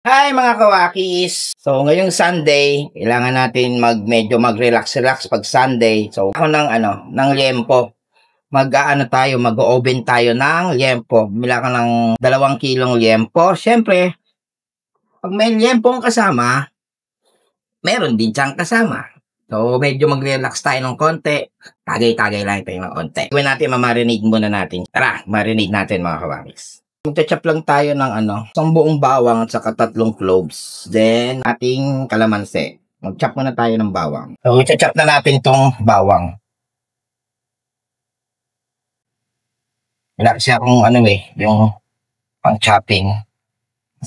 Hi mga kawakis! So ngayong Sunday, kailangan natin medyo mag-relax-relax pag Sunday. So ako ng liempo. Mag-oven tayo ng liempo. Bumila ka ng 2 kilong liempo. Siyempre, pag may liempong kasama, meron din siyang kasama. So medyo mag-relax tayo ng konti. Tagay-tagay lang tayo ng konti. Gawin natin, mamarinate muna natin. Tara, marinate natin mga kawakis. Magcha-chop lang tayo ng isang buong bawang at saka 3 cloves. Then, ating kalamansi. Mag-chop muna tayo ng bawang. So, i-chop na natin tong bawang. Wala kasi akong yung pang-chopping.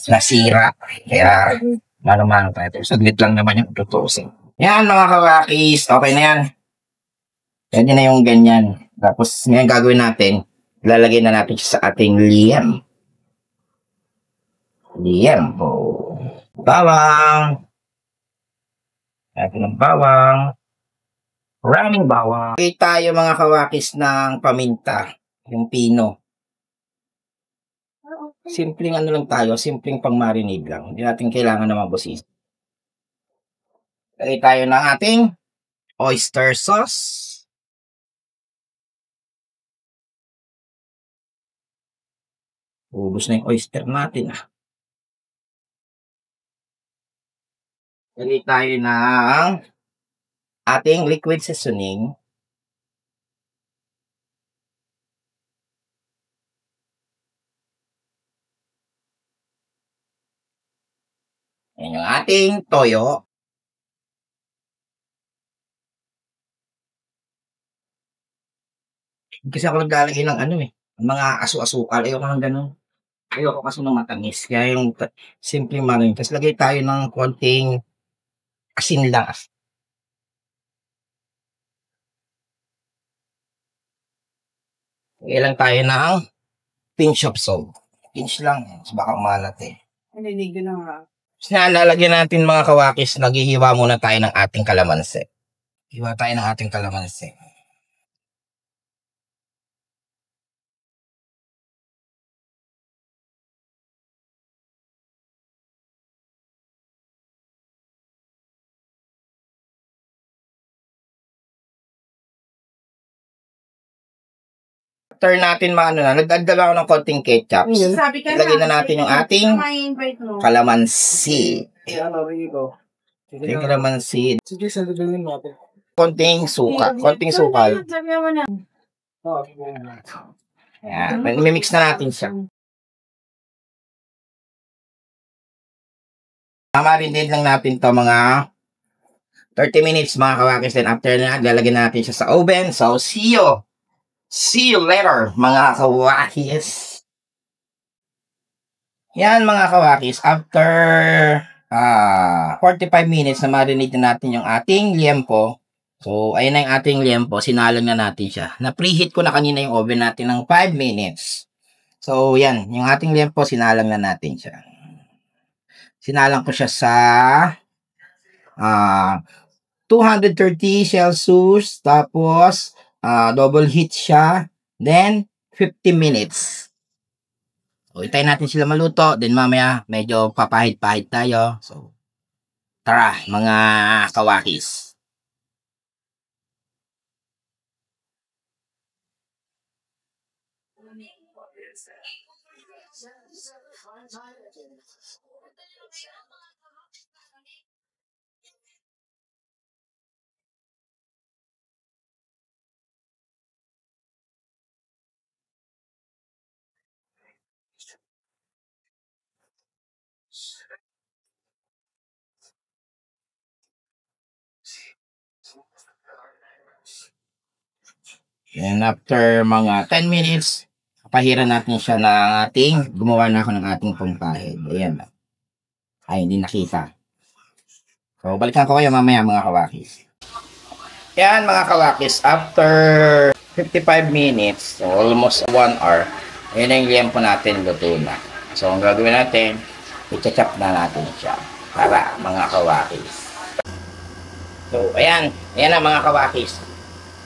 Nasira. Kaya, mano-mano tayo. Saglit lang naman yung tutusin. Yan mga kawakis. Okay na yan. Pwede na yung ganyan. Tapos, ngayon gagawin natin. Lalagay na natin siya sa ating liam. Liempo. Bawang. Natin ng bawang. Maraming bawang. Okay tayo mga kawakis ng paminta. Yung pino. Simpleng lang tayo. Simpleng pang-marinade lang. Hindi natin kailangan na mabusis. Okay tayo ng ating oyster sauce. Ubus na yung oyster natin Lagay tayo ng ating liquid seasoning. Yan yung ating toyo. Kasi ako naglalagay ng mga asu-asukal. Ayoko ng ganun. Ayoko kasi ng matamis. Kaya yung simple marinade. Tapos lagay tayo ng konting asin lang. Lagay lang tayo ng pinch of salt. Pinch lang. Mas baka umalat Hindi na nga. Tapos nalalagyan natin mga kawakis, naghihiwa muna tayo ng ating kalamansi. Hiwa tayo ng ating kalamansi. After natin nagdagdag ako ng konting ketchup. Ilagay na natin yung ating kalamansi. Yung kalamansi. Sige, saludunin natin. Konting suka. Konting sukal. Ayan. Mimix na natin siya. Marinate lang natin to mga 30 minutes mga kawakis. Then after na, lalagyan natin siya sa oven. So, see you later, mga kawakis. Yan, mga kawakis. After 45 minutes na marinate na natin yung ating liempo. So, ayun na yung ating liempo. Sinalang na natin siya. Na-preheat ko na kanina yung oven natin ng 5 minutes. So, yan. Yung ating liempo, sinalang na natin siya. Sinalang ko siya sa 230 Celsius. Tapos, double heat siya. Then, 50 minutes. So, hintayin natin sila maluto. Then, mamaya, medyo papahid-pahid tayo. So, tara, mga kawakis. And after mga 10 minutes, pahiran natin siya ng ating, gumawa na ako ng ating pangpahid. Ayan. Ay, hindi nakita. So, balikan ko kayo mamaya mga kawakis. Yan mga kawakis, after 55 minutes, so almost 1 hour, ayan na yung liempo natin, luto na. So, ang gagawin natin, i-chop na natin siya. Para mga kawakis. So, ayan na mga kawakis.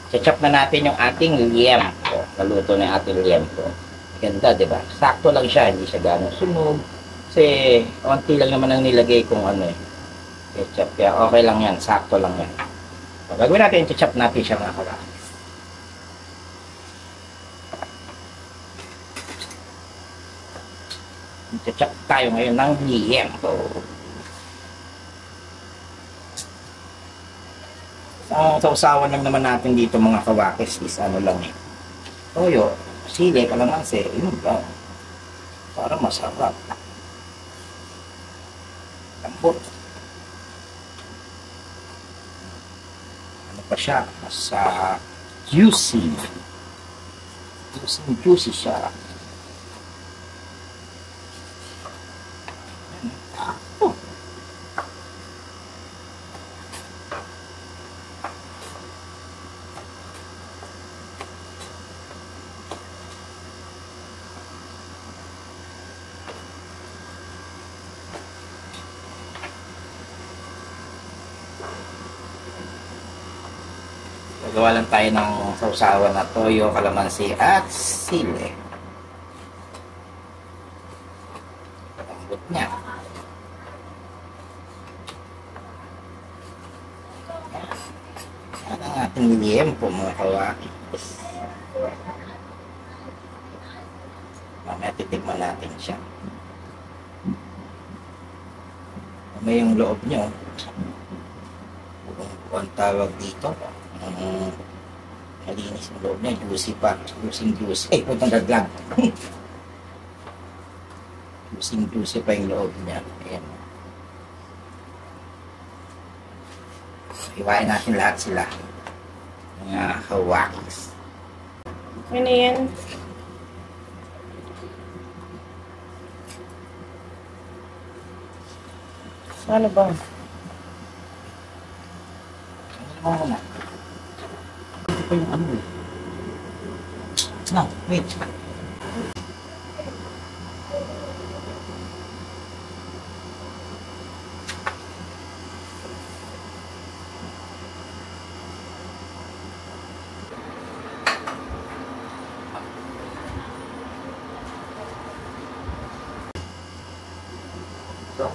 Chop na natin yung ating liempo. Naluto na yung ating liempo. Ganda, di ba? Sakto lang siya, hindi siya gano'ng sunog. Kasi, konti lang naman ang nilagay kung ano eh. Ketchup. Kaya okay lang yan. Sakto lang yan. So, gagawin natin, chop natin siya mga kawaki. Chop tayo ngayon ng liempo. Ang sausawan lang naman natin dito mga kawakis is ano lang eh. Toyo, sili, kalamansi, yun lang. Para masarap. Lambot. Ano pa siya? Mas juicy. Juicy siya. Gagawa lang tayo ng sausawan na toyo, kalamansi at sili. Lambot niya. Yan ang ating liempo mga kawaki. Mamaya titigman natin siya. Mamaya yung loob niyo. Kung ang tawag dito. Malinis ang loob niya, juicy pa, juicy. Eh, puntang daglag. Juicy pa yung loob niya. Ayan. Iwain natin lahat sila. Mga kawakis. Ano yan? Ano ba? Ano muna? Ito pa yung ano eh. No, wait. So,